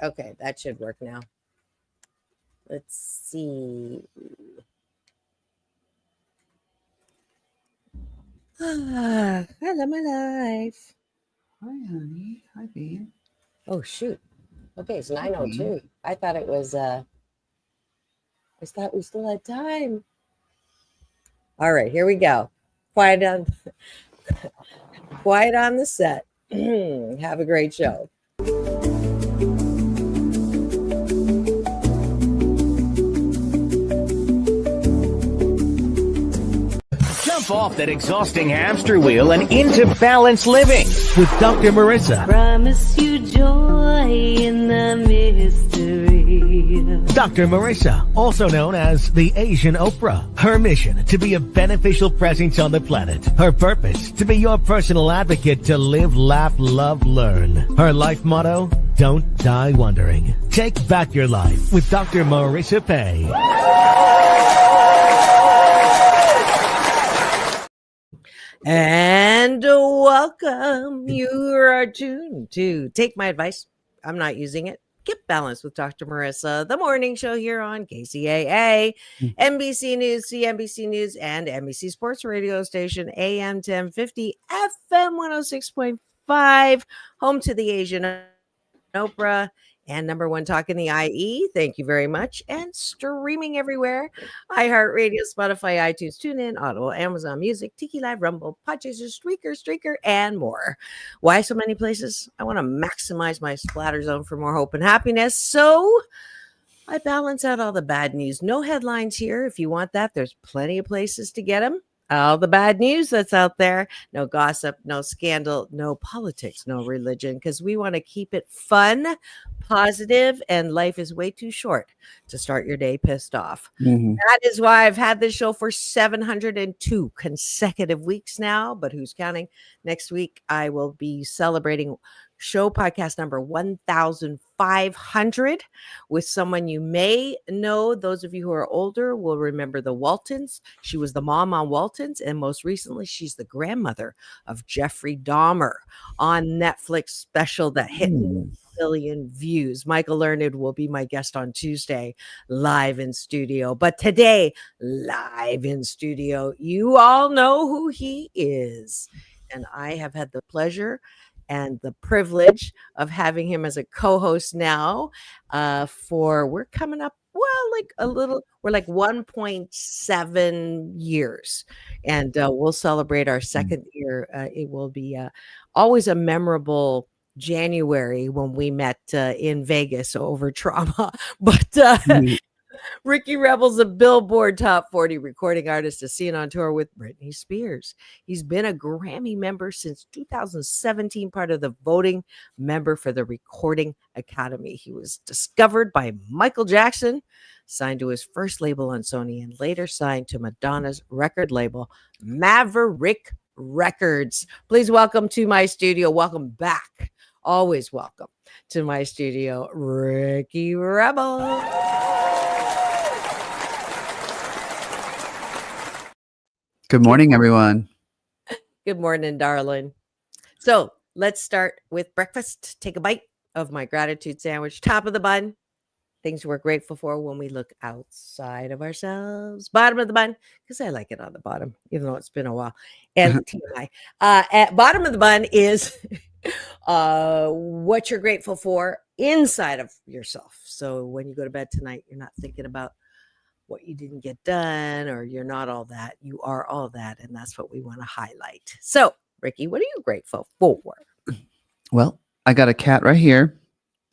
Okay, that should work now. Let's see. I love my life. Hi, honey. Hi, babe. Oh shoot. Okay, it's Hi, babe. 9:02. I thought we still had time. All right, here we go. Quiet on quiet on the set. Have a great show. Jump off that exhausting hamster wheel and into balanced living with Dr. Marissa. Promise you joy in the mystery. Dr. Marissa, also known as the Asian Oprah. Her mission, to be a beneficial presence on the planet. Her purpose, to be your personal advocate to live, laugh, love, learn. Her life motto, don't die wondering. Take back your life with Dr. Marissa Pay. And welcome. You are tuned to Take My Advice. I'm not using it. Get Balanced with Dr. Marissa, the morning show here on KCAA, NBC News, CNBC News, and NBC Sports Radio Station, AM 1050, FM 106.5, home to the Asian Oprah, and number one talk in the IE. Thank you very much. And streaming everywhere. iHeartRadio, Spotify, iTunes, TuneIn, Audible, Amazon Music, Tiki Live, Rumble, Podchaser, Streaker, and more. Why so many places? I want to maximize my splatter zone for more hope and happiness. So I balance out all the bad news. No headlines here. If you want that, there's plenty of places to get them. All the bad news that's out there. No gossip, no scandal, no politics, no religion, because we want to keep it fun, positive, and life is way too short to start your day pissed off. That is why I've had this show for 702 consecutive weeks now, but who's counting? Next week, I will be celebrating show podcast number 1500 with someone you may know. Those of you who are older will remember the Waltons. She was the mom on Waltons, and most recently she's the grandmother of Jeffrey Dahmer on Netflix special that hit billion views. Michael Learned will be my guest on Tuesday live in studio, but today live in studio, you all know who he is, and I have had the pleasure and the privilege of having him as a co-host now we're coming up, we're like 1.7 years, and we'll celebrate our second year. It will be always a memorable January when we met in Vegas over trauma, but Ricky Rebel's a Billboard Top 40 recording artist, is seen on tour with Britney Spears. He's been a Grammy member since 2017, part of the voting member for the Recording Academy. He was discovered by Michael Jackson, signed to his first label on Sony, and later signed to Madonna's record label, Maverick Records. Please welcome to my studio. Welcome back. Always welcome to my studio, Ricky Rebel. Good morning, everyone. Good morning, darling. So let's start with breakfast. Take a bite of my gratitude sandwich. Top of the bun, things we're grateful for when we look outside of ourselves. Bottom of the bun, because I like it on the bottom, even though it's been a while. And TMI. At bottom of the bun is what you're grateful for inside of yourself. So when you go to bed tonight, you're not thinking about what you didn't get done, or you're not all that. You are all that, and that's what we want to highlight. So, Ricky, what are you grateful for? Well, I got a cat right here.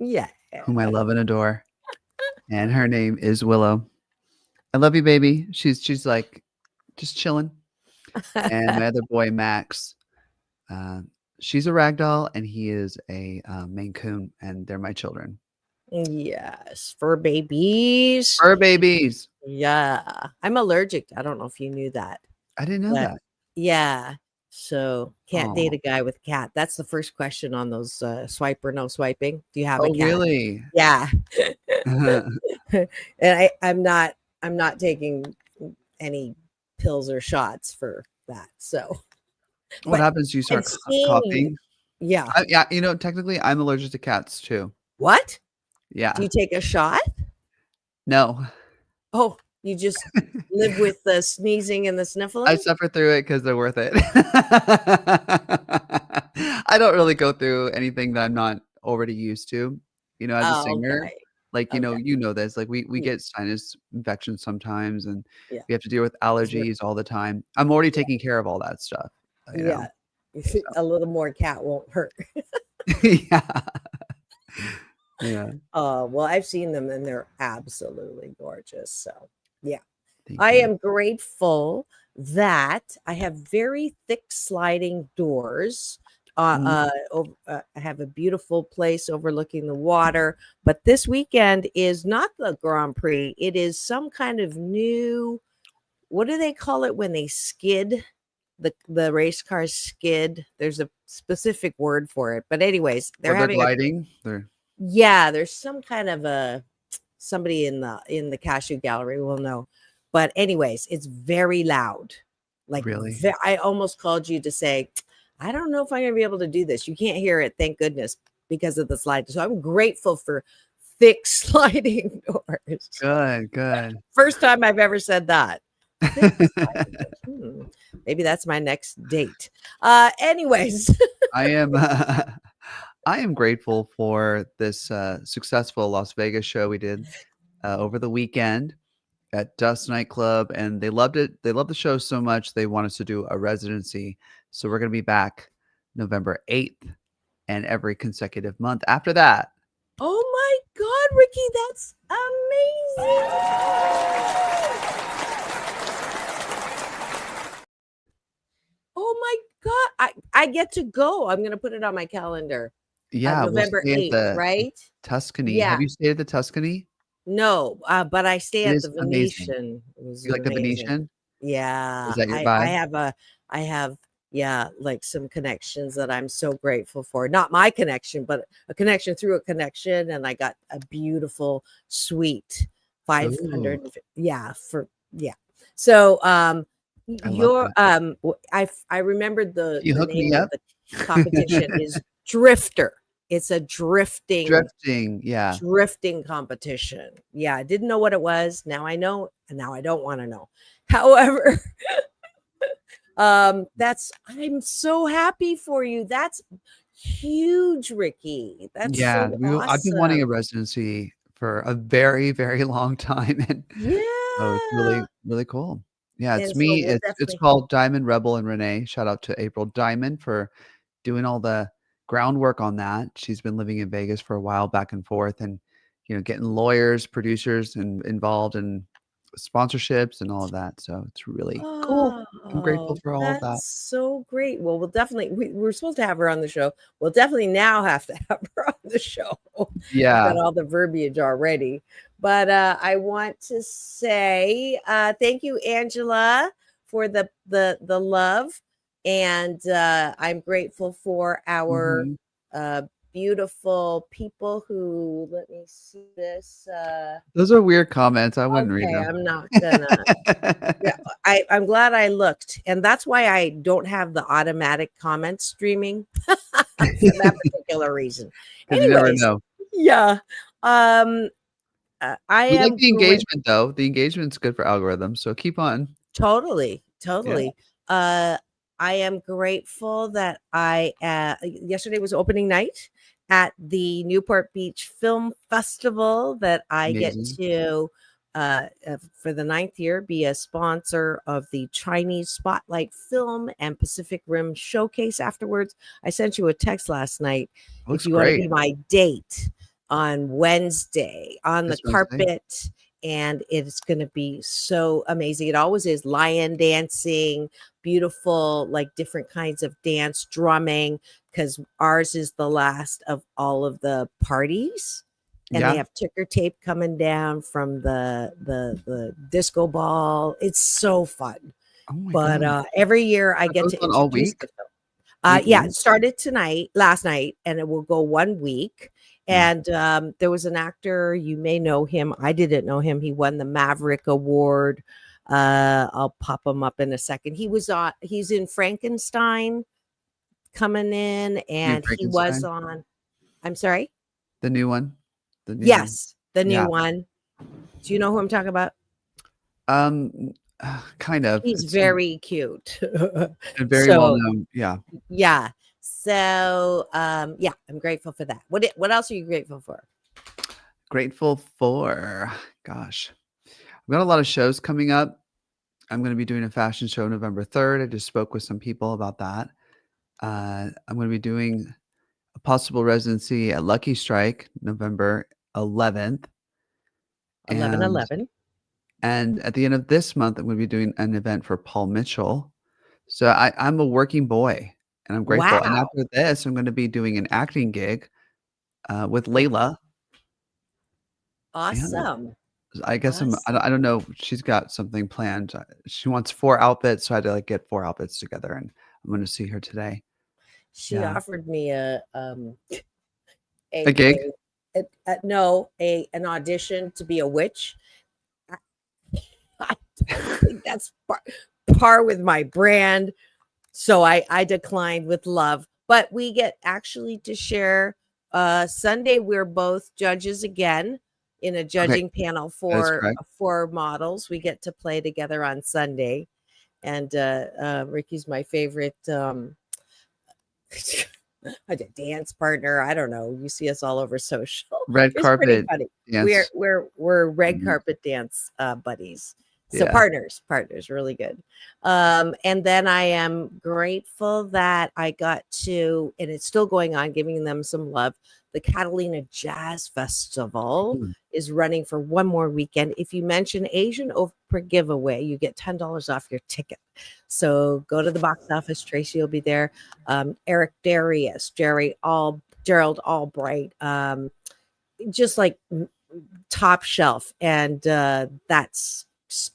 Yeah. Whom I love and adore. And her name is Willow. I love you, baby. She's like just chilling. And my other boy, Max, she's a ragdoll, and he is a Maine Coon, and they're my children. Yes, fur babies. Fur babies. Yeah, I'm allergic. I don't know if you knew that. I didn't know that. Yeah, so can't date a guy with a cat. That's the first question on those swipe or no swiping. Do you have a cat? Really? Yeah. And I'm not taking any pills or shots for that. So what happens? You start coughing. Yeah. Yeah. Technically, I'm allergic to cats too. What? Yeah. Do you take a shot? No. Oh, you just live with the sneezing and the sniffling? I suffer through it because they're worth it. I don't really go through anything that I'm not already used to. As a Oh, singer, okay. like, Okay. this, like, we Yeah. get sinus infections sometimes, and Yeah. we have to deal with It's weird. allergies all the time. I'm already taking care of all that stuff, Yeah. so. A little more cat won't hurt. Yeah. Yeah. Well, I've seen them and they're absolutely gorgeous. So, yeah. Thank I you. am grateful that I have very thick sliding doors. I have a beautiful place overlooking the water, but this weekend is not the Grand Prix. It is some kind of new, what do they call it when they skid? The race cars skid. There's a specific word for it. But anyways, Or they're they're having gliding. there's some kind of somebody in the cashew gallery will know. But anyways, it's very loud. Like Really? I almost called you to say, I don't know if I'm gonna be able to do this. You can't hear it, thank goodness, because of the slide. So I'm grateful for thick sliding doors. Good. First time I've ever said that. Thick sliding doors. Maybe that's my next date. Anyways. I am grateful for this successful Las Vegas show we did over the weekend at Dust Nightclub, and they loved it. They loved the show so much they want us to do a residency. So we're going to be back November 8th and every consecutive month after that. Oh my God, Ricky, that's amazing. Oh my God, I get to go. I'm going to put it on my calendar. Yeah, November we'll stay 8th, at the right? Tuscany. Yeah. Have you stayed at the Tuscany? No, but I stay It at is the amazing. Venetian. It was You like the amazing. Venetian? Yeah, Is that your I vibe? have like some connections that I'm so grateful for. Not my connection, but a connection through a connection, and I got a beautiful suite, 500. Ooh, So I love your that. I remembered Can you the hook me name of up? the competition is Drifter. It's a drifting Yeah. competition. Yeah, I didn't know what it was. Now I know, and now I don't want to know. However, I'm so happy for you. That's huge, Ricky. That's Yeah, so I've been wanting a awesome. residency for a very, very long time, and so it's Yeah. really, really cool. Yeah, it's And so me. we'll It's definitely called Diamond Rebel and Renee. Shout out to April Diamond for doing all the groundwork on that. She's been living in Vegas for a while, back and forth, and getting lawyers, producers, and involved in sponsorships and all of that. So it's really cool. I'm grateful Oh, for all of that. that's so great. Well, we'll definitely we're supposed to have her on the show. We'll definitely now have to have her on the show. I've got Yeah, all the verbiage already. But I want to say thank you, Angela, for the love. And I'm grateful for our mhm. uh beautiful people who let me see this. Those are weird comments. I wouldn't read Okay, them. I'm not gonna. Yeah, I'm glad I looked, and that's why I don't have the automatic comment streaming for that particular reason. 'Cause you never Anyways, know. yeah, I We like am the great. engagement, though. The engagement's good for algorithms, so keep on. Totally, Yeah, totally. Uh, I am grateful that yesterday was opening night at the Newport Beach Film Festival that I get amazing. to for the ninth year be a sponsor of the Chinese Spotlight Film and Pacific Rim Showcase afterwards. I sent you a text last night if Looks you want to great. be my date on Wednesday on the This Wednesday. carpet, and it's going to be so amazing. It always is lion dancing, beautiful, like different kinds of dance, drumming, because ours is the last of all of the parties. And they Yeah. have ticker tape coming down from the disco ball. It's so fun. Oh my But god. every year I That get goes to on all introduce week? the film. Week Yeah, long? it started last night, and it will go 1 week. Mm. And there was an actor, you may know him. I didn't know him. He won the Maverick Award. I'll pop him up in a second. He's in Frankenstein coming in, New and he was Frankenstein? on. I'm sorry. The new one? The new, Yes, the new yeah. one. Do you know who I'm talking about? Kind of. He's It's very cute. very well So known. Yeah. yeah. So yeah, I'm grateful for that. What else are you grateful for? Grateful for, gosh, I've got a lot of shows coming up. I'm going to be doing a fashion show November 3rd. I just spoke with some people about that. I'm going to be doing a possible residency at Lucky Strike November 11th. 11 And 11. at the end of this month, I'm going to be doing an event for Paul Mitchell. So I'm a working boy and I'm grateful. And Wow. after this, I'm going to be doing an acting gig with Layla. Yeah. Awesome. I guess I Awesome. don't know. She's got something planned. She wants 4 outfits, so I had to like get 4 outfits together, and I'm going to see her today. She Yeah. offered me a gig? no, an audition to be a witch. I don't think that's par with my brand. So I declined with love. But we get actually to share Sunday. We're both judges again in a judging panel That is correct. for models. We get to play together on Sunday. And Ricky's my favorite a dance partner. I don't know. You see us all over social. Red It's pretty carpet funny. dance. We're red Mhm. carpet dance buddies. So Yeah. partners, really good. And then I am grateful that I got to, and it's still going on, giving them some love. The Catalina Jazz Festival Mm. is running for one more weekend. If you mention Asian Oprah giveaway, you get $10 off your ticket. So go to the box office. Tracy will be there. Eric Darius, Gerald Albright, just like top shelf. And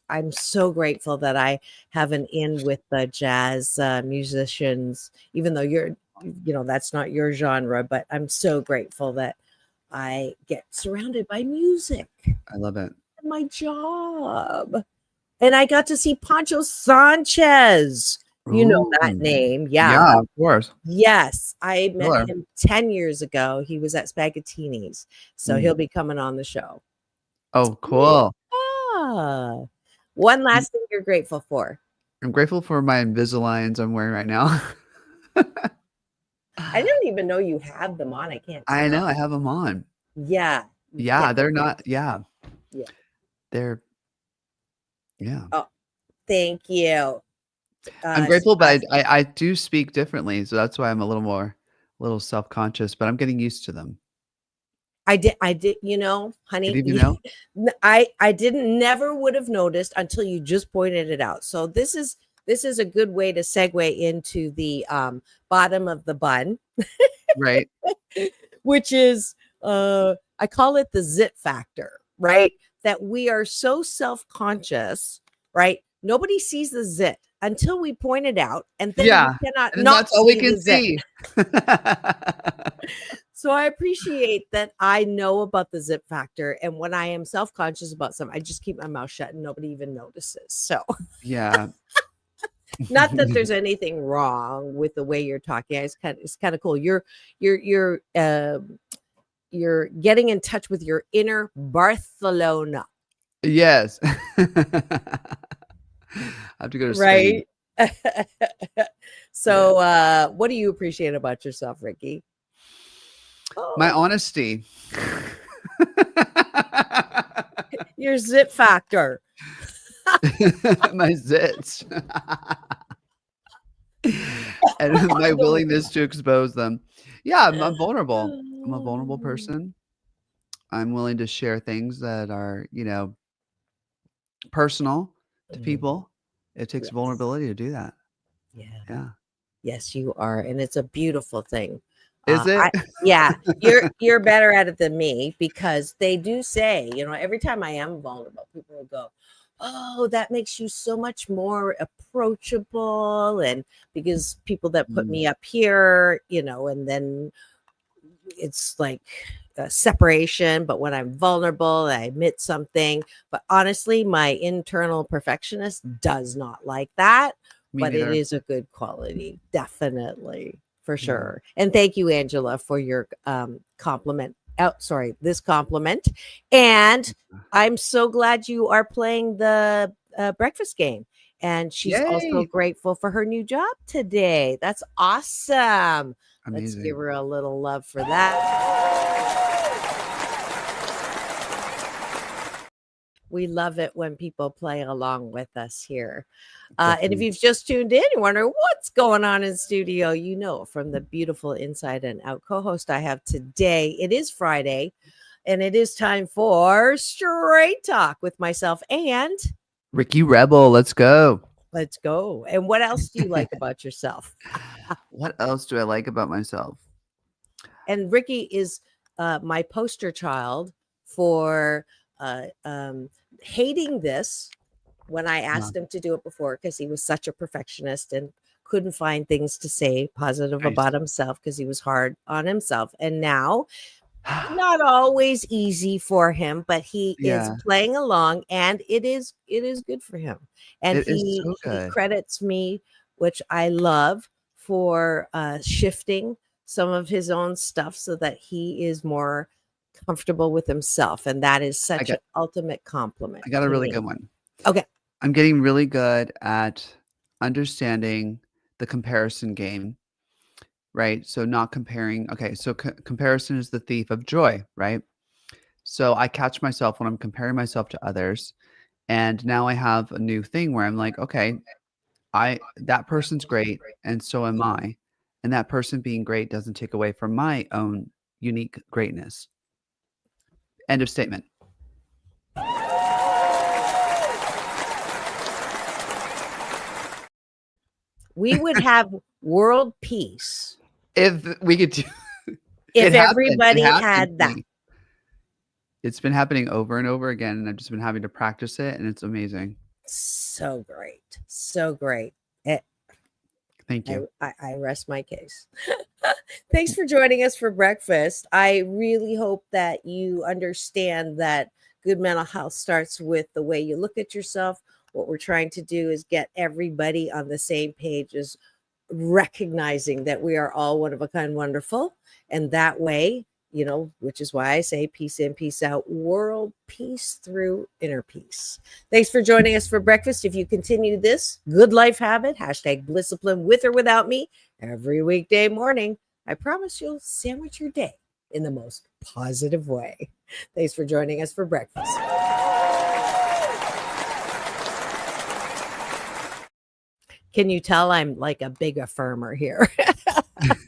I'm so grateful that I have an in with the jazz musicians, even though that's not your genre, but I'm so grateful that I get surrounded by music I love it. at my job. And I got to see Pancho Sanchez. You know that Ooh. name. Yeah, Yeah. of course. Yes. I met Sure. him 10 years ago. He was at Spaghettini's. So Mm. he'll be coming on the show. Oh, cool. Ah. One last thing you're grateful for. I'm grateful for my Invisaligns I'm wearing right now. I didn't even know you have them on. I can't I tell. know. I have them on. Yeah. Yeah, they're not. Yeah. Yeah. They're. Yeah. Oh, thank you. I'm grateful, but I do speak differently, so that's why I'm a little self-conscious, but I'm getting used to them. I did, honey. Did you know? I never would have noticed until you just pointed it out. So this is a good way to segue into the bottom of the bun, Right. which is I call it the zit factor, right? That we are so self-conscious, right? Nobody sees the zit until we point it out, and then Yeah. we cannot And not that's all we see can the zit. see. So I appreciate that I know about the zip factor. And when I am self-conscious about something, I just keep my mouth shut and nobody even notices. So Yeah. not that there's anything wrong with the way you're talking. It's kind of cool. You're getting in touch with your inner Barcelona. Yes. I have to go to Spain. Right. So what do you appreciate about yourself, Ricky? My honesty. Your zit factor. My zits. And my willingness to expose them. Yeah, I'm vulnerable. I'm a vulnerable person. I'm willing to share things that are, personal to people. It takes vulnerability to do that. Yeah. Yeah. Yes, you are. And it's a beautiful thing. Is it? Yeah, you're better at it than me, because they do say, every time I am vulnerable, people will go, oh, that makes you so much more approachable. And because people that put me up here, and then it's like a separation. But when I'm vulnerable, I admit something. But honestly, my internal perfectionist does not like that. Me But neither. it is a good quality. Definitely. For sure. And thank you, Angela, for your compliment. this compliment. And I'm so glad you are playing the breakfast game. And she's also Yay! grateful for her new job today. That's awesome. Let's give Amazing. her a little love for that. We love it when people play along with us here. And if Definitely. you've just tuned in, you wonder what's going on in studio, you know, from the beautiful Inside and Out co-host I have today. It is Friday, and it is time for Straight Talk with myself and Ricky Rebel, let's go. let's go. And what else do you like about yourself? What else do I like about myself? And Ricky is my poster child for hating this when I asked him to do it before, because he was such a perfectionist and couldn't find things to say positive Nice. about himself because he was hard on himself. And now, not always easy for him, but he is playing along, and it is good for him. And It is he so good. credits me, which I love, for shifting some of his own stuff so that he is more comfortable with himself, and that is such an ultimate compliment. I got a to really me. good one. Okay. I'm getting really good at understanding the comparison game, right? So not comparing. Okay, so comparison is the thief of joy, right? So I catch myself when I'm comparing myself to others, and now I have a new thing where I'm like, okay, that person's great, and so am I, and that person being great doesn't take away from my own unique greatness. End of statement. We would have world peace If we could do if it happened. everybody It happened had to that. me. It's been happening over and over again, and I've just been having to practice it, and it's amazing. So great. So great. Eh, Thank you. I rest my case. Thanks for joining us for breakfast. I really hope that you understand that good mental health starts with the way you look at yourself. What we're trying to do is get everybody on the same page, is recognizing that we are all one of a kind, wonderful. And that way, you know, which is why I say peace in, peace out, world peace through inner peace. Thanks for joining us for breakfast. If you continue this good life habit, hashtag Blissipline, with or without me, every weekday morning, I promise you'll sandwich your day in the most positive way. Thanks for joining us for breakfast. Can you tell I'm like a big affirmer here?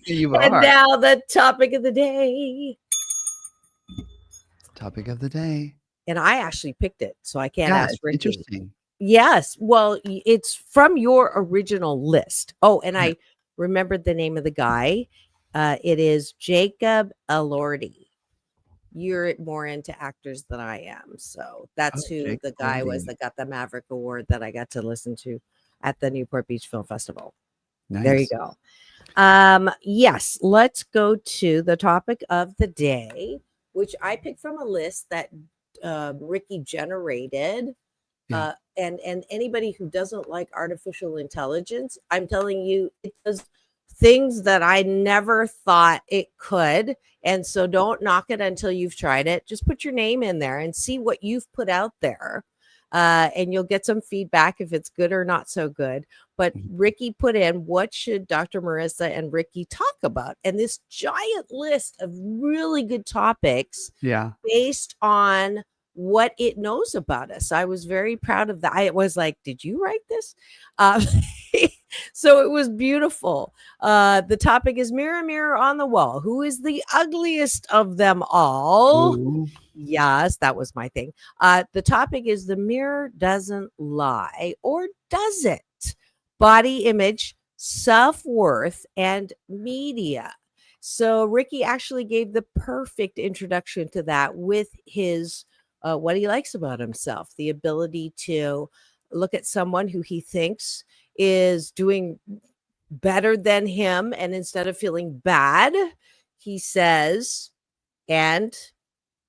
You And are. now the topic of the day. Topic of the day. And I actually picked it, so I can't Yeah, ask it's Ricky. interesting. Yes. Well, it's from your original list. Oh, and Yeah. I remembered the name of the guy. It is Jacob Elordi. You're more into actors than I am. So that's who Jake the guy was Elordi. that got the Maverick Award that I got to listen to at the Newport Beach Film Festival. There you Nice. go. Yes, let's go to the topic of the day, which I picked from a list that Ricky generated. Yeah. And anybody who doesn't like artificial intelligence, I'm telling you, it does things that I never thought it could. And so don't knock it until you've tried it. Just put your name in there and see what you've put out there. And you'll get some feedback if it's good or not so good. But Ricky put in, what should Dr. Marissa and Ricky talk about? And this giant list of really good topics Yeah. based on what it knows about us. I was very proud of that. I was like, did you write this? So it was beautiful. The topic is mirror, mirror on the wall. Who is the ugliest of them all? Ooh. Yes, that was my thing. The topic is the mirror doesn't lie, or does it? Body image, self-worth, and media. So Ricky actually gave the perfect introduction to that with his what he likes about himself, the ability to look at someone who he thinks is doing better than him, and instead of feeling bad, he says, and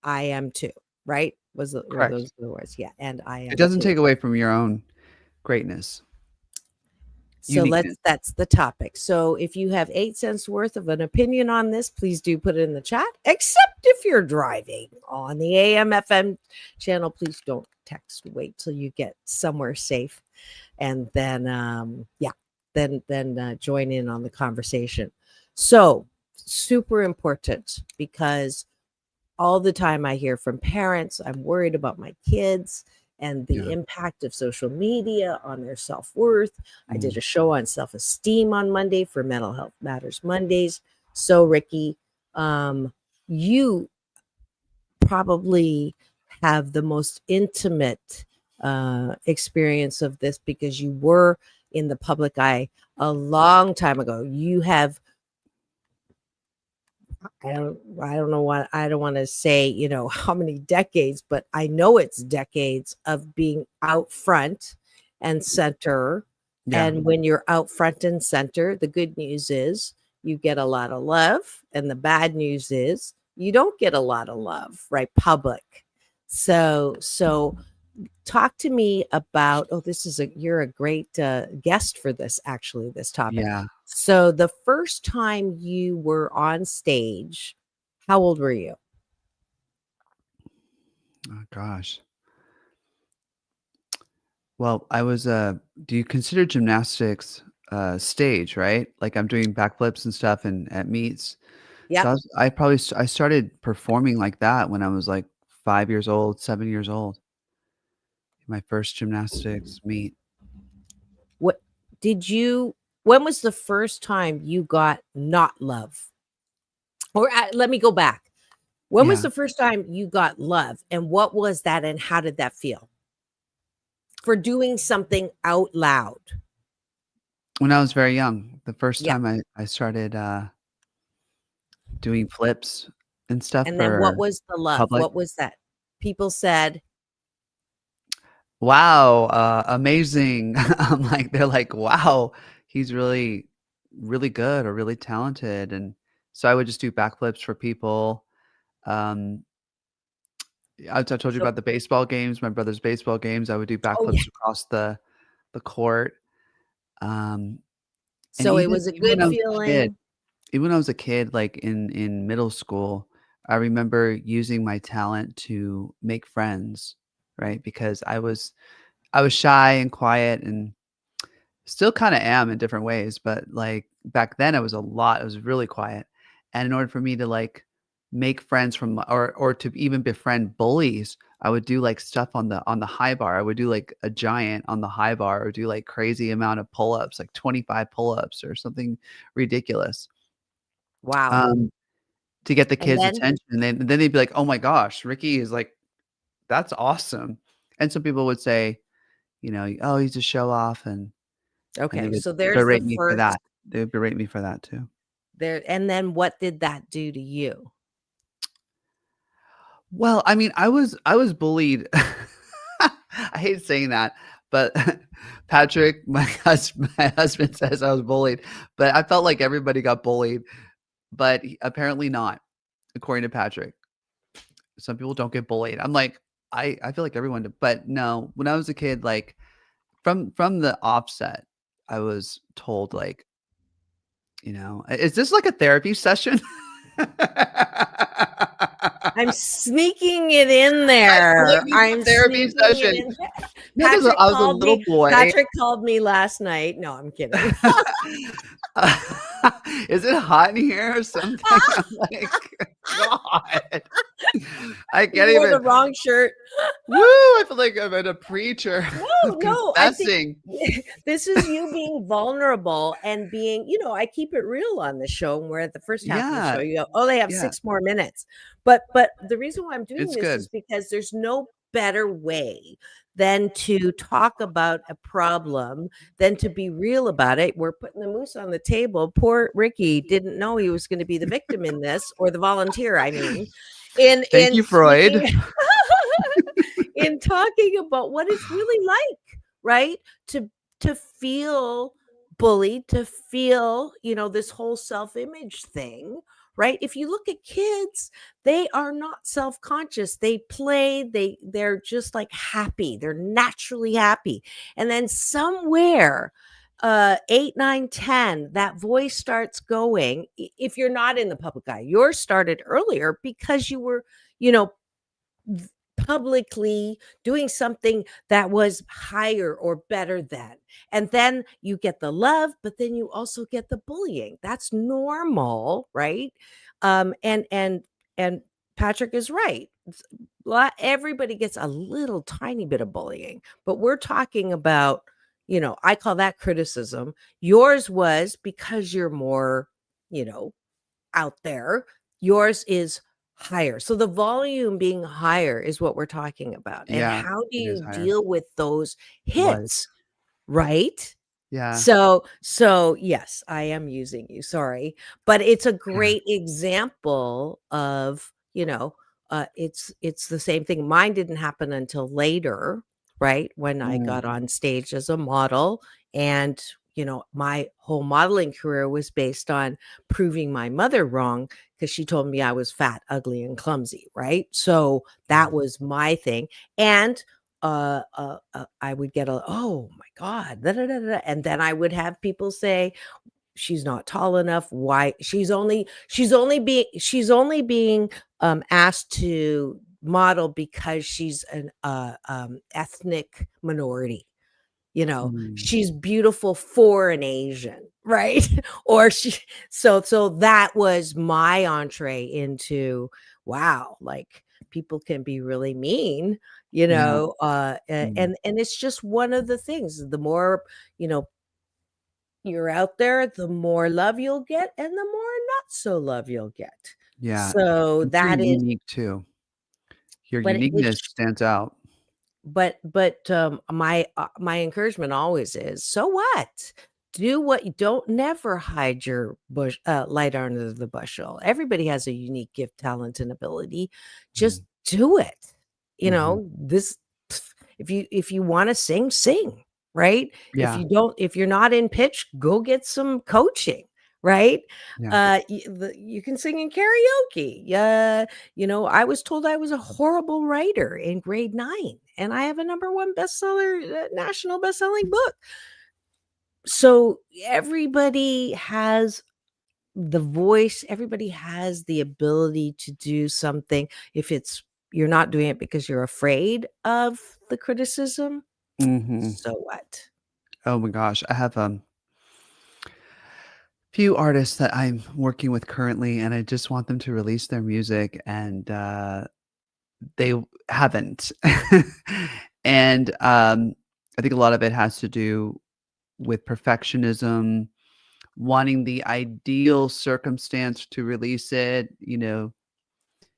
I am too, right? Were Correct. those the words? Yeah, and I am It doesn't too. take away from your own greatness. So Uniqueness. that's the topic. So if you have 8 cents worth of an opinion on this, please do put it in the chat. Except if you're driving on the AM FM channel, please don't text. Wait till you get somewhere safe, and then then join in on the conversation. So super important, because all the time I hear from parents, I'm worried about my kids and the Yeah. impact of social media on their self-worth. I did Mm. a show on self-esteem on Monday for Mental Health Matters Mondays. So Ricky, you probably have the most intimate experience of this, because you were in the public eye a long time ago. You have, I don't know what, I don't want to say, you know, how many decades, but I know it's decades of being out front and center. Yeah. And when you're out front and center, the good news is you get a lot of love, and the bad news is you don't get a lot of love, right? Public. So talk to me about, oh, you're a great guest for this, actually, this topic. Yeah. So the first time you were on stage, how old were you? Oh gosh. Well, I was do you consider gymnastics stage, right? Like I'm doing backflips and stuff and at meets. So Yep. I started performing like that when I was like 5 years old, 7 years old. My first gymnastics meet. What did you, when was the first time you got not love? Or let me go back. When was Yeah. the first time you got love, and what was that, and how did that feel for doing something out loud? When I was very young, the first Yeah. time I started doing flips and stuff And then for what was the love? public. What was that? People said, Wow, amazing. I'm like, they're like, wow, he's really, really good or really talented. And so I would just do backflips for people. Um, I told you so, about the baseball games, my brother's baseball games. I would do oh yeah. backflips across the court. Um, and So it was a even when good I was a kid, feeling. even when I was a kid, like in middle school, I remember using my talent to make friends, right? Because I was shy and quiet and still kind of am in different ways, but like back then I was really quiet. And in order for me to like make friends from or to even befriend bullies, I would do like stuff on the high bar. I would do like a giant on the high bar or do like crazy amount of pull-ups, like 25 pull-ups or something ridiculous. Wow. Um to get the And kids' then, attention. And then they'd be like, "Oh my gosh, Ricky is like that's awesome." And some people would say, you know, "Oh, he's a show off," and they okay, would so there's the berate me for first that. They would berate me for that too. there. And then what did that do to you? Well, I mean, I was bullied. I hate saying that, but Patrick, my husband says I was bullied, but I felt like everybody got bullied, but apparently not, according to Patrick. Some people don't get bullied. I'm like, I feel like everyone did, but no. When I was a kid, like from the offset, I was told like, you know, is this like a therapy session? I'm sneaking it in I feel there. like this is I'm a therapy sneaking it session. in there. No, 'cause I was a little boy. Patrick called me last night. No, I'm kidding. Is it hot in here or something? I'm like, God. I can't You wore the even. wrong shirt. Woo! I feel like I'm a preacher. No, I think Confessing. this is you being vulnerable and being, you know, I keep it real on the show. And we're at the first half of the Yeah, show. You go, oh, they have yeah, 6 more minutes. But the reason why I'm doing it's this good. is because there's no better way than to talk about a problem, than to be real about it. We're putting the moose on the table. Poor Ricky didn't know he was going to be the victim in this, or the volunteer, I mean, Thank you, Freud. in talking about what it's really like, right? To feel bullied, to feel, you know, this whole self-image thing, right? If you look at kids, they are not self-conscious. They play, they're just like happy. They're naturally happy. And then somewhere 8, 9, 10, that voice starts going. If you're not in the public eye, yours started earlier because you were, you know, publicly doing something that was higher or better than. And then you get the love, but then you also get the bullying. That's normal, right? And Patrick is right. Everybody gets a little tiny bit of bullying, but we're talking about, I call that criticism. Yours was because you're more, out there. Yours is higher. So the volume being higher is what we're talking about. And Yeah, how do it is you higher. deal with those Right. hits? Right? Yeah. So yes, I am using you. Sorry, but it's a Yeah. great example of, it's the same thing. Mine didn't happen until later, right? When I Mm, got on stage as a model, and my whole modeling career was based on proving my mother wrong because she told me I was fat, ugly, and clumsy, right? So that mm, was my thing. And I would get oh my God, da, da, da, da," and then I would have people say, she's not tall enough. Why? She's only being asked to model because she's an ethnic minority. mm. She's beautiful for an Asian, right? Or so that was my entree into, wow, like people can be really mean, Yeah. Mm. and it's just one of the things. The more, you're out there, the more love you'll get and the more not so love you'll get. Yeah. So And you're that is, unique too. Your but uniqueness it's stands out. my encouragement always is, so what? Do what you don't never hide your light under the bushel. Everybody has a unique gift, talent, and ability. Just Mm. do it. Mhm. This if you want to sing, sing, right? If Yeah. you don't, if you're not in pitch, go get some coaching, right? Yeah. You can sing in karaoke. I was told I was a horrible writer in grade 9, and I have a number one bestseller, national bestselling book. So everybody has the voice, everybody has the ability to do something. If it's you're not doing it because you're afraid of the criticism, Mhm. so what? Oh my gosh. I have, few artists that I'm working with currently, and I just want them to release their music, and, they haven't. And, I think a lot of it has to do with perfectionism, wanting the ideal circumstance to release it,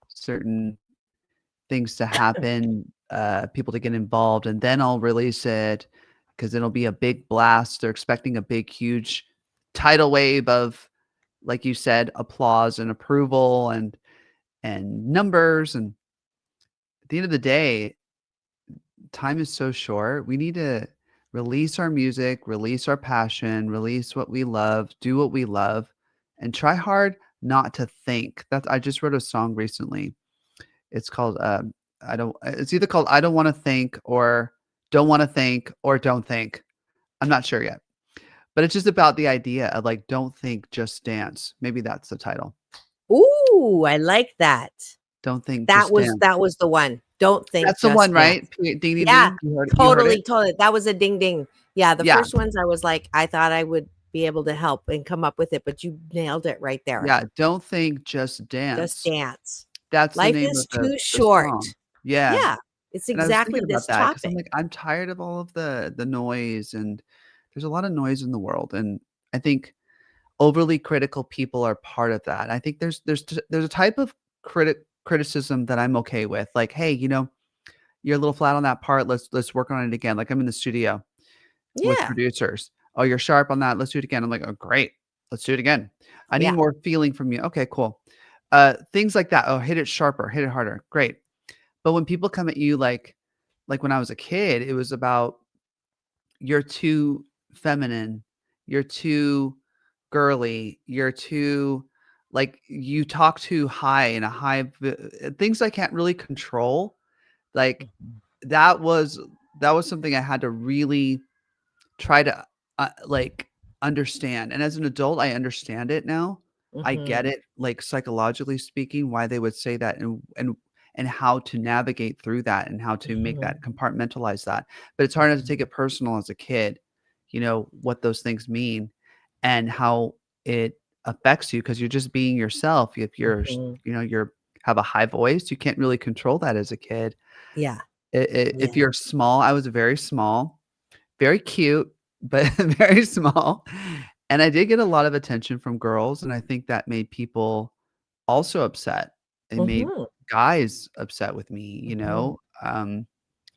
certain things to happen, people to get involved, and then I'll release it because 'cause it'll be a big blast. They're expecting a big, huge tidal wave of, like you said, applause and approval and numbers, and at the end of the day, time is so short. We need to release our music, release our passion, release what we love, do what we love, and try hard not to think. I just wrote a song recently. It's called I don't it's either called I don't want to think or don't want to think or don't think. I'm not sure yet. But it's just about the idea of like don't think, just dance. Maybe that's the title. Ooh, I like that. Don't think, That just was dance. that was the one. Don't think, That's the just one, right? dance. Ding ding Yeah, ding. You heard it? totally. That was a ding ding. Yeah, the Yeah. first ones I was like, I thought I would be able to help and come up with it, but you nailed it right there. Yeah, don't think, just Just dance. dance. That's the Life name of is too the short. song. Yeah, Yeah, it's and I was exactly thinking about this that because 'cause I'm topic. like, I'm tired of all of the noise, and there's a lot of noise in the world, and I think overly critical people are part of that. I think there's a type of criticism that I'm okay with, like, "Hey, you're a little flat on that part, let's work on it again." Like, I'm in the studio with Yeah, producers. "Oh, you're sharp on that, let's do it again." I'm like, "Oh, great. Let's do it again. I need yeah. more feeling from you." "Okay, cool." Things like that. "Oh, hit it sharper, hit it harder." Great. But when people come at you like when I was a kid, it was about, "You're too feminine. You're too girly. You're too like, you talk too high in a things I can't really control." Like, Mhm. that was that was something I had to really try to like understand. And as an adult, I understand it now. I get Mhm. it, like psychologically speaking, why they would say that and how to navigate through that and how to make that Mhm. compartmentalize that. But it's hard not to take it personal as a kid, what those things mean and how it affects you because you're just being yourself. If Mhm. you're have a high voice, you can't really control that as a kid. Yeah. If Yeah. you're small, I was very small, very cute, but very small. And I did get a lot of attention from girls, and I think that made people also upset. It made Mhm. guys upset with me, Mhm.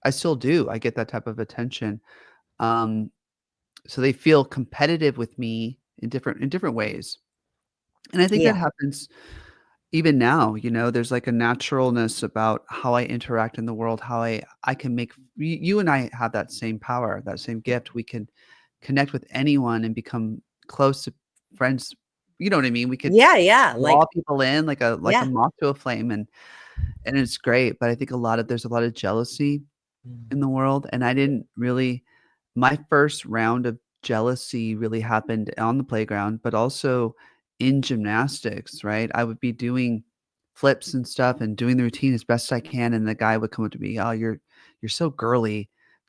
I still do. I get that type of attention. Um, so they feel competitive with me in different ways. And I think that Yeah. happens even now, there's like a naturalness about how I interact in the world, how I can make you and I have that same power, that same gift. We can connect with anyone and become close to friends. You know what I mean? We could Yeah, yeah, draw like people in like a yeah. moth to a flame and it's great. But I think there's a lot of jealousy in Mm. the world. And I didn't really my first round of jealousy really happened on the playground, but also in gymnastics, right? I would be doing flips and stuff and doing the routine as best I can, and the guy would come up to me, "Oh, you're so girly,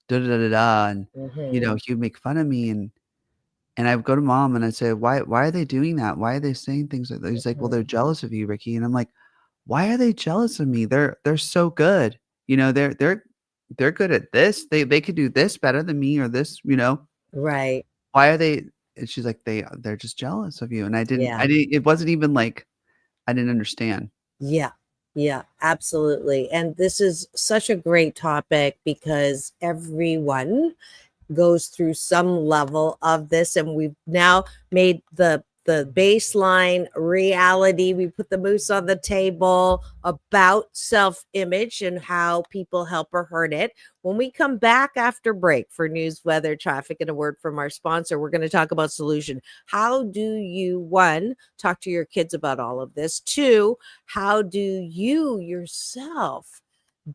da da da da da," and Mhm. he would make fun of me, and I would go to mom and I'd say, "Why are they doing that? Why are they saying things like that?" He's like, "Well, Mhm. they're jealous of you, Ricky," and I'm like, "Why are they jealous of me? They're so good. They're good at this. They could do this better than me or this. Right. Why are they?" And she's like, "They're just jealous of you." And Yeah. I didn't it wasn't even like I didn't understand. Yeah. Yeah, absolutely. And this is such a great topic because everyone goes through some level of this, and we've now made the baseline reality. We put the moose on the table about self-image and how people help or hurt it. When we come back after break for news, weather, traffic, and a word from our sponsor, we're going to talk about solution. How do you, one, talk to your kids about all of this? Two, how do you yourself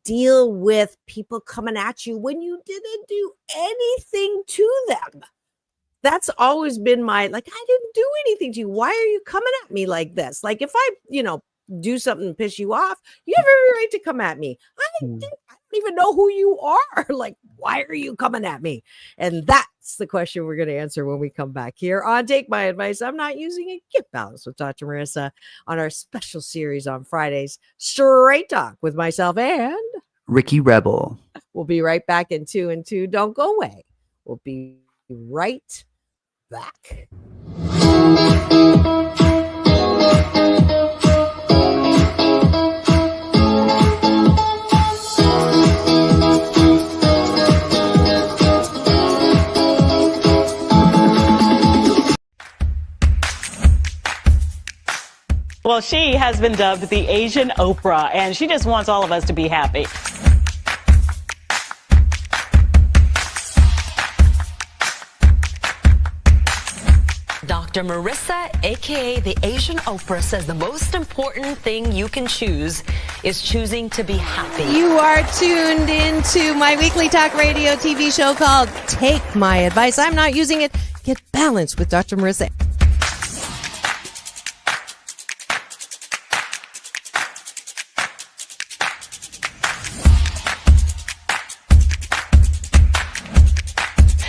deal with people coming at you when you didn't do anything to them? That's always been my, like, I didn't do anything to you. Why are you coming at me like this? Like, if I, do something to piss you off, you have every right to come at me. Mm. I don't even know who you are. Like, why are you coming at me? And that's the question we're going to answer when we come back here on Take My Advice. I'm not using it. Get Balance with Dr. Marissa on our special series on Fridays, Straight Talk with myself and Ricky Rebel. we'll be right back in 2 and 2. Don't go away. We'll be right back. Well, she has been dubbed the Asian Oprah, and she just wants all of us to be happy. Dr. Marissa, aka the Asian Oprah, says the most important thing you can choose is choosing to be happy. You are tuned into my weekly talk radio TV show called Take My Advice. I'm not using it. Get Balance with Dr. Marissa.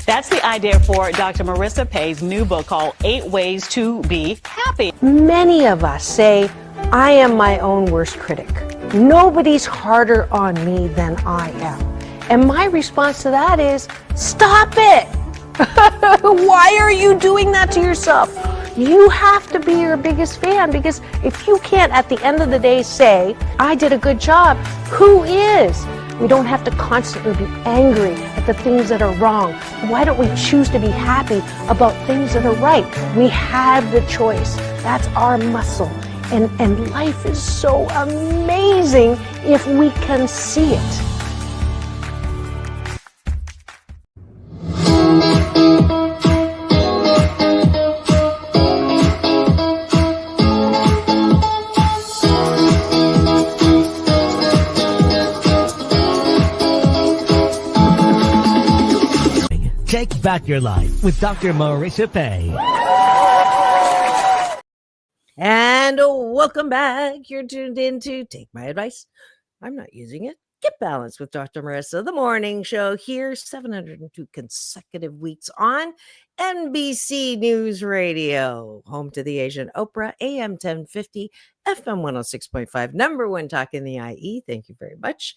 That's the idea for Dr. Marissa Pay's new book called 8 Ways to Be Happy. Many of us say, I am my own worst critic. Nobody's harder on me than I am. And my response to that is, stop it! Why are you doing that to yourself? You have to be your biggest fan, because if you can't at the end of the day say, I did a good job, who is? We don't have to constantly be angry at the things that are wrong. Why don't we choose to be happy about things that are right? We have the choice. That's our muscle. And life is so amazing if we can see it. Take back your life with Dr. Marissa Pay. And welcome back. You're tuned in to Take My Advice. I'm not using it. Get Balanced with Dr. Marissa, the morning show here, 702 consecutive weeks on NBC News Radio, home to the Asian Oprah, AM 1050, FM 106.5, number one talk in the IE. Thank you very much.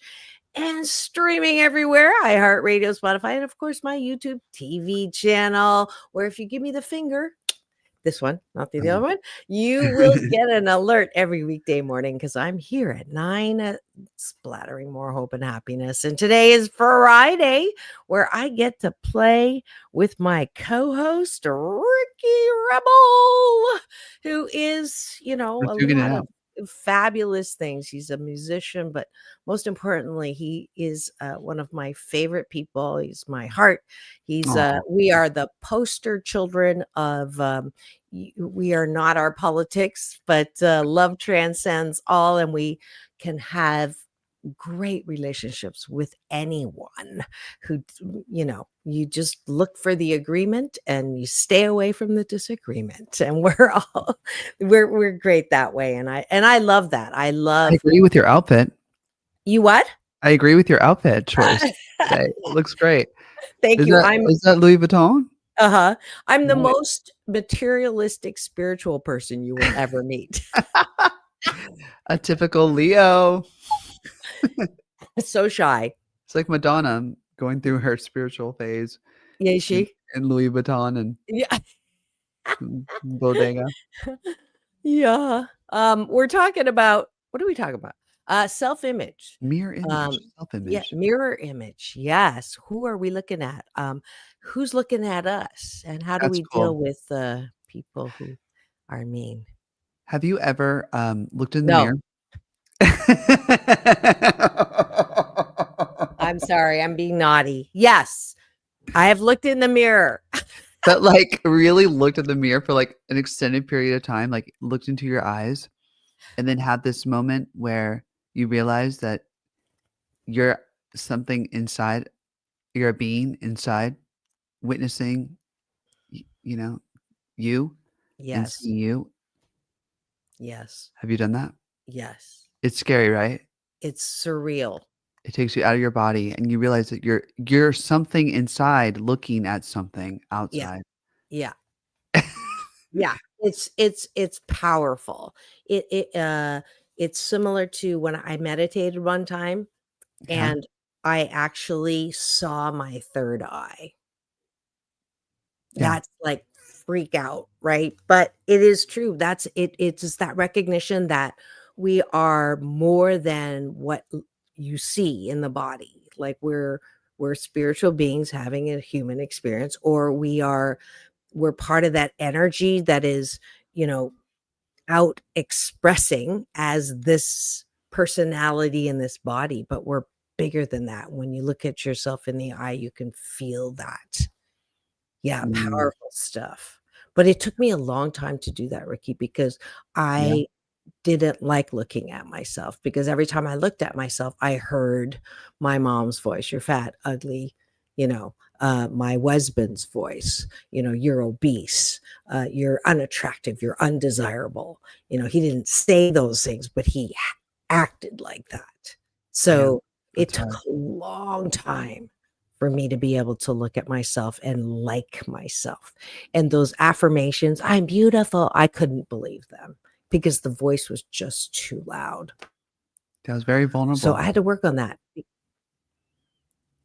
And streaming everywhere, iHeartRadio, Spotify, and of course my YouTube TV channel, where if you give me the finger, this one, not the other one, you will get an alert every weekday morning because I'm here at 9, splattering more hope and happiness. And today is Friday, where I get to play with my co-host, Ricky Rebel, who is, a lot of fabulous things. He's a musician, but most importantly, he is one of my favorite people. He's my heart. He's we are the poster children of we are not our politics, but love transcends all, and we can have great relationships with anyone who, you just look for the agreement and you stay away from the disagreement, and we're great that way. And I love that. I agree with your outfit. You what? I agree with your outfit choice today. It looks great. Thank you. Is that Louis Vuitton? I'm the most materialistic spiritual person you will ever meet. A typical Leo. So shy. It's like Madonna going through her spiritual phase. Yeah, is she? And Louis Vuitton and Bodega. Yeah. We're talking about, what are we talking about? Self-image. Mirror image. Self-image. Yeah, mirror image. Yes. Who are we looking at? Who's looking at us? And how do we deal with people who are mean? Have you ever looked in the mirror? I'm sorry, I'm being naughty. Yes, I have looked in the mirror. But like really looked at the mirror for like an extended period of time, like looked into your eyes, and then had this moment where you realize that you're something inside, you're a being inside, witnessing, you and Yes. seeing you. Yes. Have you done that? Yes. It's scary, right? It's surreal. It takes you out of your body, and you realize that you're something inside looking at something outside. Yeah. Yeah. It's powerful. It's similar to when I meditated one time, and I actually saw my third eye. That's like freak out, right? But it is true. That's it. It's just that recognition that we are more than what you see in the body. Like we're spiritual beings having a human experience, or we're part of that energy that is, out expressing as this personality in this body, but we're bigger than that. When you look at yourself in the eye, you can feel that. Yeah, powerful stuff. But it took me a long time to do that, Ricky, because I didn't like looking at myself, because every time I looked at myself, I heard my mom's voice. You're fat, ugly, my husband's voice, you're obese, you're unattractive, you're undesirable. He didn't say those things, but he acted like that. So it took a long time for me to be able to look at myself and like myself. And those affirmations, I'm beautiful, I couldn't believe them because the voice was just too loud. That was very vulnerable. So I had to work on that.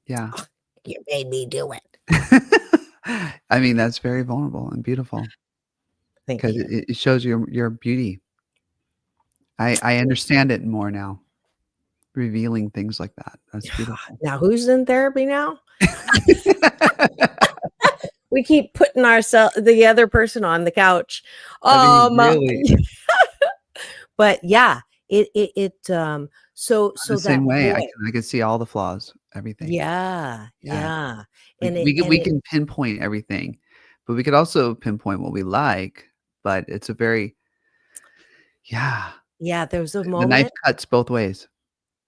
Yeah. Oh, you made me do it. I mean, that's very vulnerable and beautiful. Thank you. Because it shows your beauty. I understand it more now. Revealing things like that. That's beautiful. Now, who's in therapy now? We keep putting the other person on the couch. Really? But yeah, so the that same way, boy, I can see all the flaws, everything. yeah. And we can pinpoint everything, but we could also pinpoint what we like. But it's a very there was a the moment. knife cuts both ways.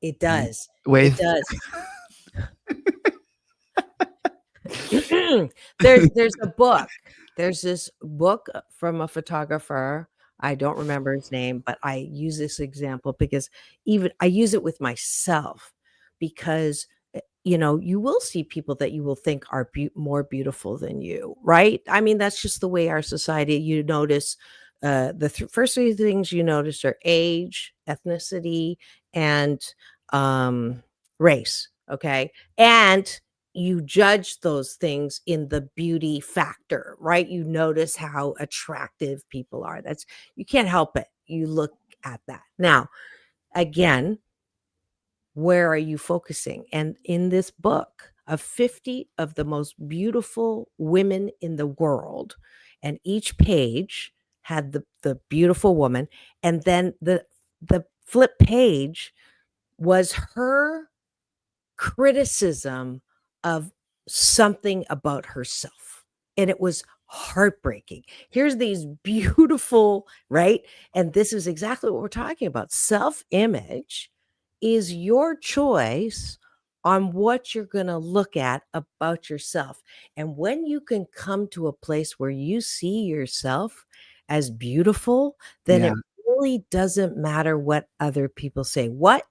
It does. It does. There's a book. There's this book from a photographer. I don't remember his name, but I use this example because even I use it with myself because you will see people that you will think are more beautiful than you, right? I mean, that's just the way our society. You notice the first three things you notice are age, ethnicity, and um, race. Okay, and you judge those things in the beauty factor, right? You notice how attractive people are. That's you can't help it. You look at that. Now, again, where are you focusing? And in this book of 50 of the most beautiful women in the world, and each page had the beautiful woman, and then the flip page was her criticism of something about herself. And it was heartbreaking. Here's these beautiful, right? And this is exactly what we're talking about. Self-image is your choice on what you're going to look at about yourself. And when you can come to a place where you see yourself as beautiful, then Yeah. it really doesn't matter what other people say. What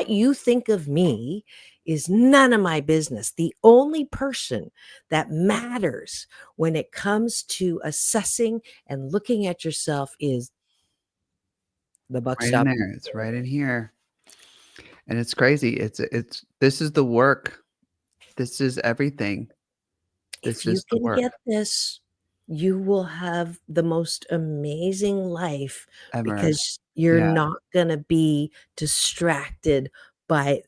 you think of me is none of my business. The only person that matters when it comes to assessing and looking at yourself is the buck Right in stops. there. It's right in here. And it's crazy. It's this is the work. This is everything. If This you is the can work get this, you will have the most amazing life ever. because you're Yeah. not going to be distracted by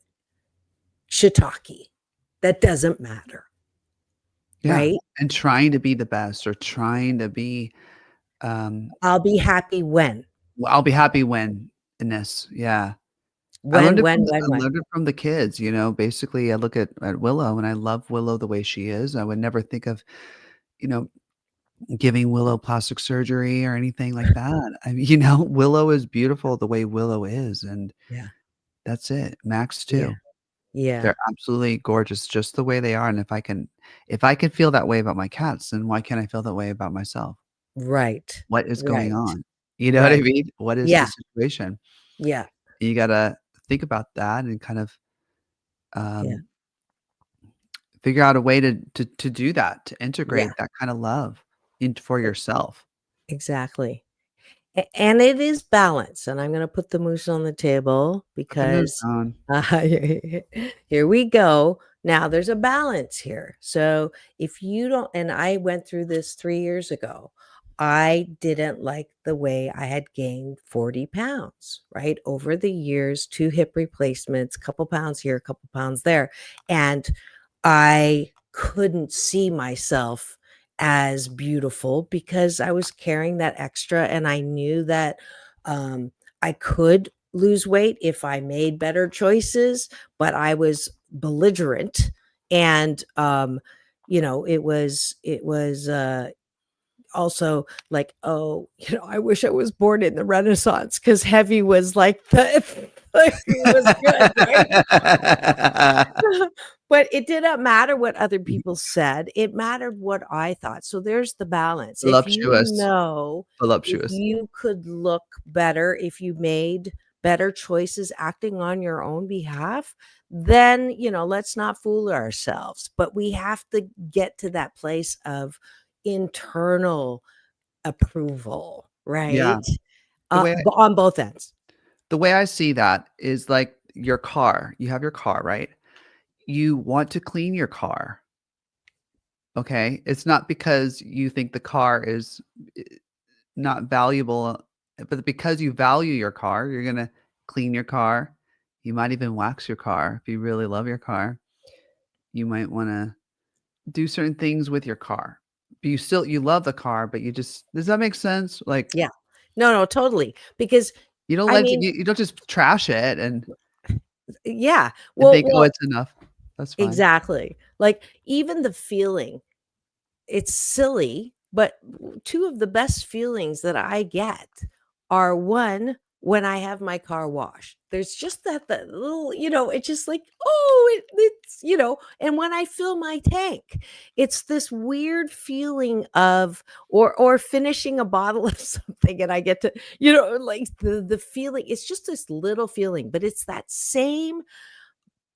shiitake. That doesn't matter, Yeah. right? And trying to be the best or trying to be um I'll be happy when. I'll be happy when in this. Yeah. When, I when. learned it from the kids, basically I look at Willow and I love Willow the way she is. I would never think of, you know, giving Willow plastic surgery or anything like that. I mean, Willow is beautiful the way Willow is, and Yeah. that's it. Max Yeah. too. Yeah. They're absolutely gorgeous just the way they are, and if I can feel that way about my cats, then why can't I feel that way about myself? Right. What is going Right. on? You know what I Right. mean? What is the Yeah. situation? Yeah. You gotta think about that and kind of, Yeah. um, figure out a way to do that, to Yeah. integrate that kind of love into for yourself. Exactly. And it is balance. And I'm going to put the moose on the table Put the moose because on. here we go. Now there's a balance here. So if you don't, and I went through this 3 years ago, I didn't like the way I had gained 40 pounds, right? Over the years, 2 hip replacements, couple pounds here, couple pounds there. And I couldn't see myself as beautiful because I was carrying that extra and I knew that I could lose weight if I made better choices, but I was belligerent and it was also like, oh, I wish I was born in the Renaissance because heavy was like the like, it was good, right? But it didn't matter what other people said. It mattered what I thought. So there's the balance. Voluptuous. If Voluptuous. you could look better, if you made better choices acting on your own behalf, then, let's not fool ourselves. But we have to get to that place of internal approval, Yeah. right? The way On both ends. the way I see that is like your car. You have your car, right? You want to clean your car. Okay? It's not because you think the car is not valuable, but because you value your car, you're gonna clean your car. You might even wax your car if you really love your car. You might wanna do certain things with your car. But you love the car, but does that make sense? Like, Yeah. No, totally. Because you don't I let mean, you don't just trash it and yeah. think, "Oh, it's enough." That's fine. Exactly. Like even the feeling, it's silly, but two of the best feelings that I get are one, when I have my car washed. there's just that little, it's just like, oh, it's, and when I fill my tank, it's this weird feeling of, or finishing a bottle of something and I get to, like the feeling, it's just this little feeling, but it's that same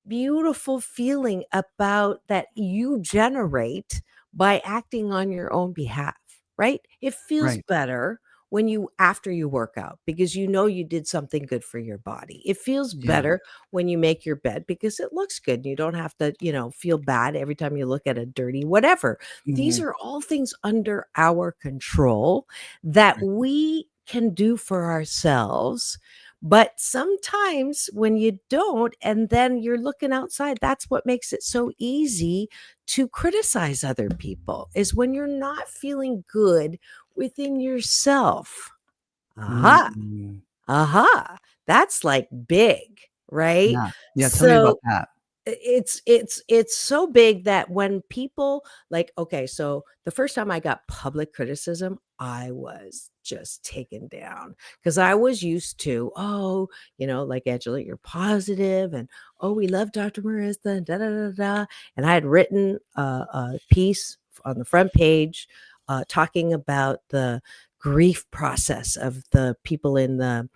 beautiful feeling about that you generate by acting on your own behalf, right? It feels Right. better when after you work out because you did something good for your body. It feels Yeah. better when you make your bed because it looks good and you don't have to, feel bad every time you look at a dirty whatever. These Mhm. are all things under our control that Right. we can do for ourselves. But sometimes when you don't, and then you're looking outside, that's what makes it so easy to criticize other people, is when you're not feeling good within yourself. Aha. Mm. Aha. That's like big, right? Yeah. Yeah, tell me about So that. it's so big that when people like, okay, so the first time I got public criticism, I was just taken down because I was used to, oh, like, Angela, you're positive, and oh, we love Dr. Marissa, and da da da da. And I had written a piece on the front page talking about the grief process of the people in the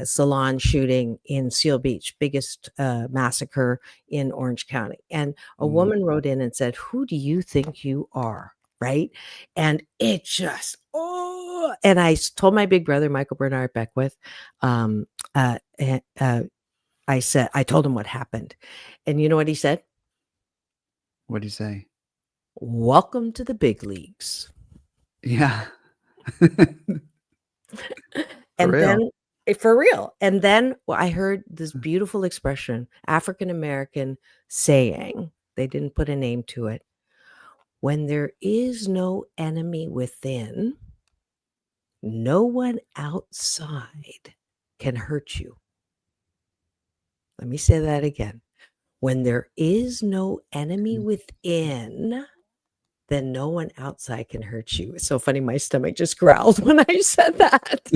salon shooting in Seal Beach, biggest massacre in Orange County. And a Mm. woman wrote in and said, "Who do you think you are?" Right. And it just, oh, and told my big brother, Michael Bernard Beckwith, um, uh, eh, uh, I told him what happened. And you know what he said? What'd you say? "Welcome to the big leagues." Yeah. For And real. then for real. And then I heard this beautiful expression, African American saying, they didn't put a name to it. When there is no enemy within, no one outside can hurt you. Let me say that again. When there is no enemy within, then no one outside can hurt you. It's so funny. My stomach just growled when I said that.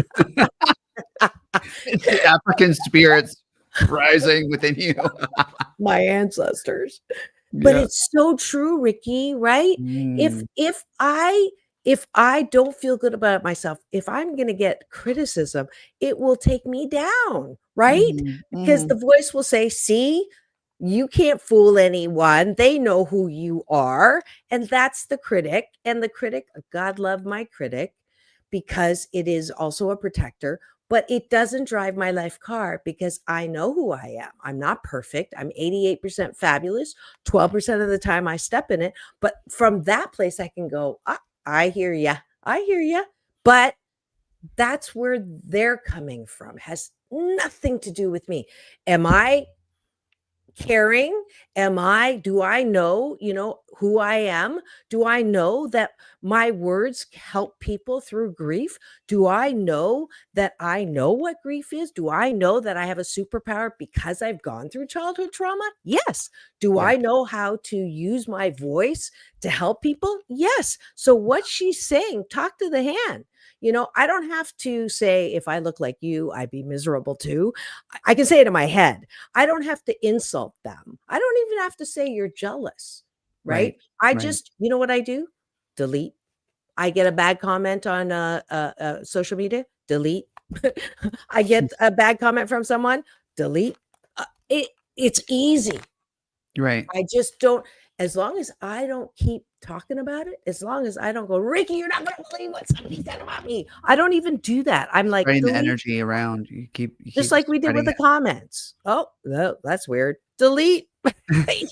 It's the African spirits rising within you. My ancestors. But Yeah. it's so true, Ricky, right? If Mm. if I if I don't feel good about myself, if I'm gonna get criticism, it will take me down, right? Mhm. Because the Mhm. voice will say, "See, you can't fool anyone. They know who you are." And that's the critic. And the critic, God love my critic, because it is also a protector, but it doesn't drive my life car because I know who I am. I'm not perfect. I'm 88% fabulous. 12% of the time I step in it. But from that place, I can go, ah, I hear ya. I hear ya. But that's where they're coming from. Has nothing to do with me. Am I caring? Do I know, who I am? Do I know that my words help people through grief? Do I know that I know what grief is? Do I know that I have a superpower because I've gone through childhood trauma? Yes. Do Yeah. I know how to use my voice to help people? Yes. So what she's saying, talk to the hand. I don't have to say, if I look like you, I'd be miserable too. I can say it in my head. I don't have to insult them. I don't even have to say you're jealous, right? Right. I Right. just, you know what I do? Delete. I get a bad comment on social media, delete. I get a bad comment from someone, delete. It's easy. Right. I just don't, as long as I don't keep talking about it, as long as I don't go, Ricky, you're not going to believe what somebody said about me. I don't even do that. I'm like, Spreading the delete. energy around. You Just keep like we did with spreading the comments. Oh, no, that's weird. Delete.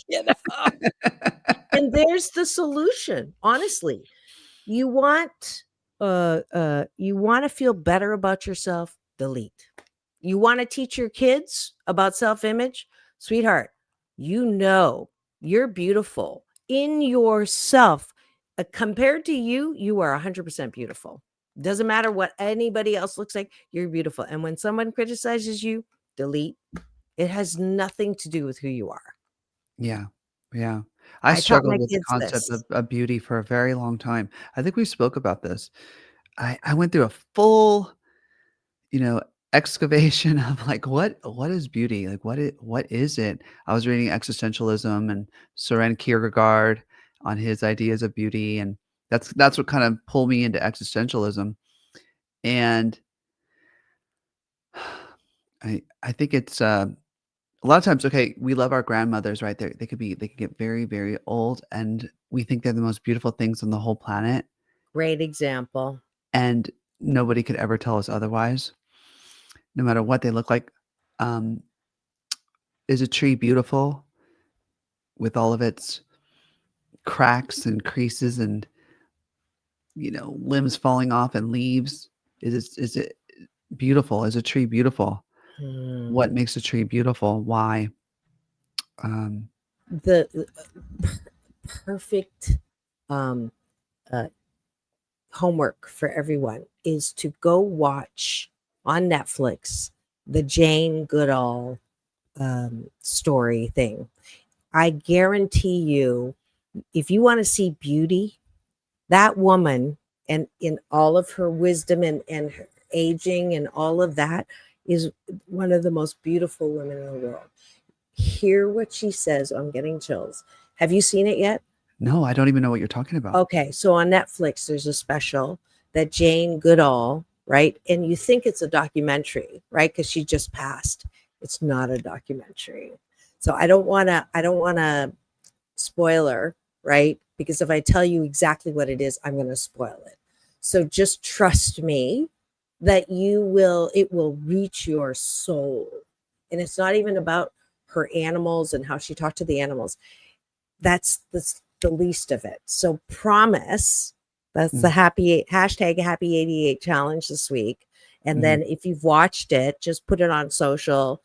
You know? And there's the solution. Honestly, you want to feel better about yourself, delete. You want to teach your kids about self-image, sweetheart, you're beautiful in yourself. Compared to you, you are 100% beautiful. Doesn't matter what anybody else looks like, you're beautiful. And when someone criticizes you, delete. It has nothing to do with who you are. Yeah. Yeah. I I taught my struggled with the kids concept this. of beauty for a very long time. I think we spoke about this. I went through a full, you know, excavation of like what is beauty? Like what is it? I was reading existentialism and Soren Kierkegaard on his ideas of beauty, and that's what kind of pulled me into existentialism. And I think it's a lot of times, okay, we love our grandmothers, right? They could get very, very old, and we think they're the most beautiful things on the whole planet, Great example. and nobody could ever tell us otherwise, no matter what they look like. Um, is a tree beautiful with all of its cracks and creases and limbs falling off and leaves? Is it beautiful? Is a tree beautiful? Hmm. What makes a tree beautiful? Why? The perfect um, uh, homework for everyone is to go watch on Netflix the Jane Goodall story thing. I guarantee you, if you want to see beauty, that woman and in all of her wisdom and her aging and all of that is one of the most beautiful women in the world. Hear what she says. I'm getting chills. Have you seen it yet? No, I don't even know what you're talking about. Okay, so on Netflix, there's a special that Jane Goodall, right? And you think it's a documentary, right? Because she just passed. It's not a documentary. So I don't want to spoiler, right? Because if I tell you exactly what it is, I'm going to spoil it. So just trust me that it will reach your soul. And it's not even about her animals and how she talked to the animals. That's the least of it. So promise, that's the hashtag happy 88 challenge this week. And then if you've watched it, just put it on social,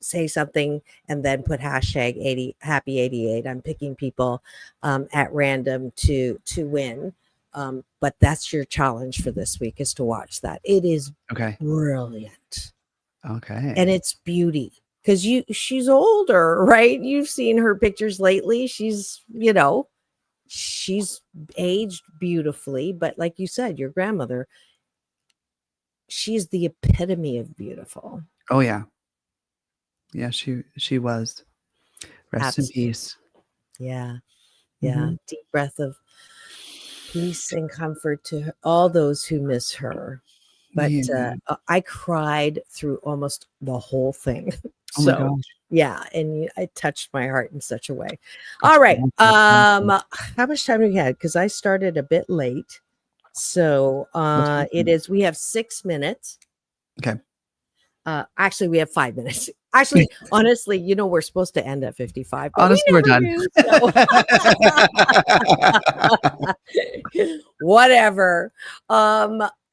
say something and then put hashtag happy 88. I'm picking people at random to win. But that's your challenge for this week, is to watch that. It is brilliant. Okay. And it's beauty. Because she's older, right? You've seen her pictures lately. She's aged beautifully. But like you said, your grandmother, she's the epitome of beautiful. Oh yeah. Yeah, she was. Rest in peace. Yeah. Yeah. Deep breath of peace and comfort to all those who miss her. But I cried through almost the whole thing. Oh my gosh. Yeah, and it touched my heart in such a way. All right. How much time do we have? Because I started a bit late. So we have 6 minutes. Okay. Actually, we have 5 minutes. Actually, honestly, we're supposed to end at 55. But honestly, we're done. Whatever.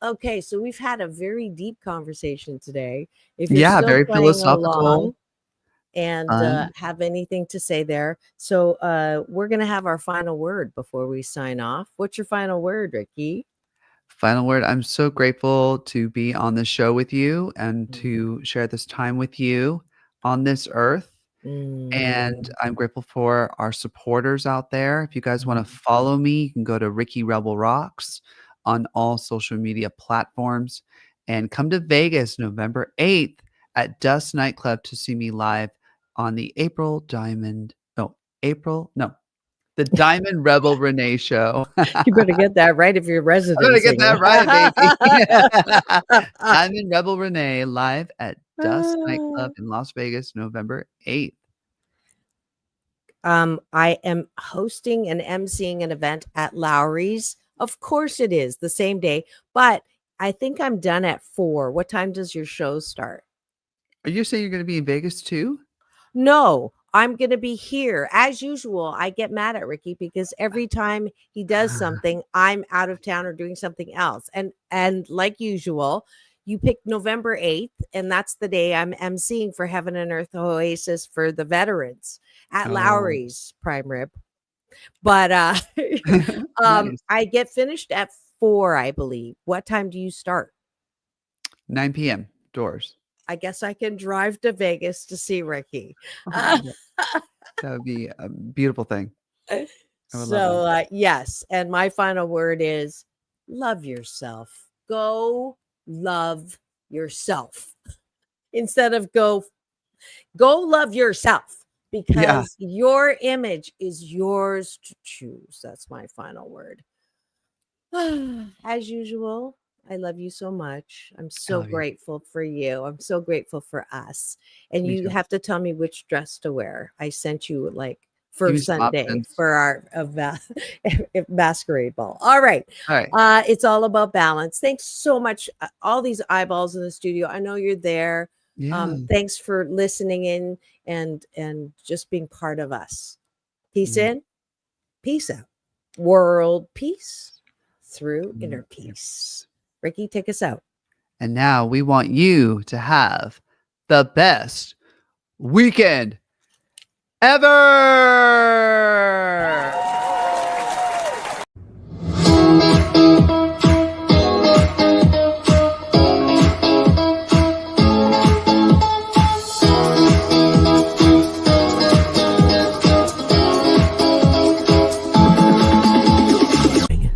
Okay, so we've had a very deep conversation today. If you're still very playing philosophical along and have anything to say there. So we're going to have our final word before we sign off. What's your final word, Ricky? Final word. I'm so grateful to be on the show with you and to share this time with you on this earth. And I'm grateful for our supporters out there. If you guys want to follow me, you can go to Ricky Rebel Rocks on all social media platforms, and come to Vegas November 8th at Dust Nightclub to see me live on the the Diamond Rebel Renee show. You better get that right if you're resident. I'm gonna get that right, baby. Diamond Rebel Renee live at Dust Nightclub in Las Vegas November 8th. I am hosting and emceeing an event at Lowry's. Of course it is the same day, but I think I'm done at 4. What time does your show start? Are you saying you're going to be in Vegas too? No, I'm going to be here. As usual, I get mad at Ricky because every time he does something, I'm out of town or doing something else. And like usual, you picked November 8th, and that's the day I'm emceeing for Heaven and Earth Oasis for the veterans at Lowry's Prime Rib. But Nice. I get finished at 4, I believe. What time do you start? 9 p.m. doors. I guess I can drive to Vegas to see Ricky. That would be a beautiful thing. So yes, and my final word is love yourself. Go love yourself instead of go love yourself, because your image is yours to choose. That's my final word. As usual, I love you so much. I'm so grateful for you. I'm so grateful for us. And Me you too. have to tell me which dress to wear. I sent you like Give for me some Sunday options. for our masquerade ball. All right. All right. It's all about balance. Thanks so much. All these eyeballs in the studio. I know you're there. Yeah. Thanks for listening in and just being part of us. Peace in, peace out. World peace through inner peace. Ricky, take us out. And now we want you to have the best weekend ever.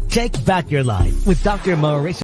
Take back your life with Dr. Marissa.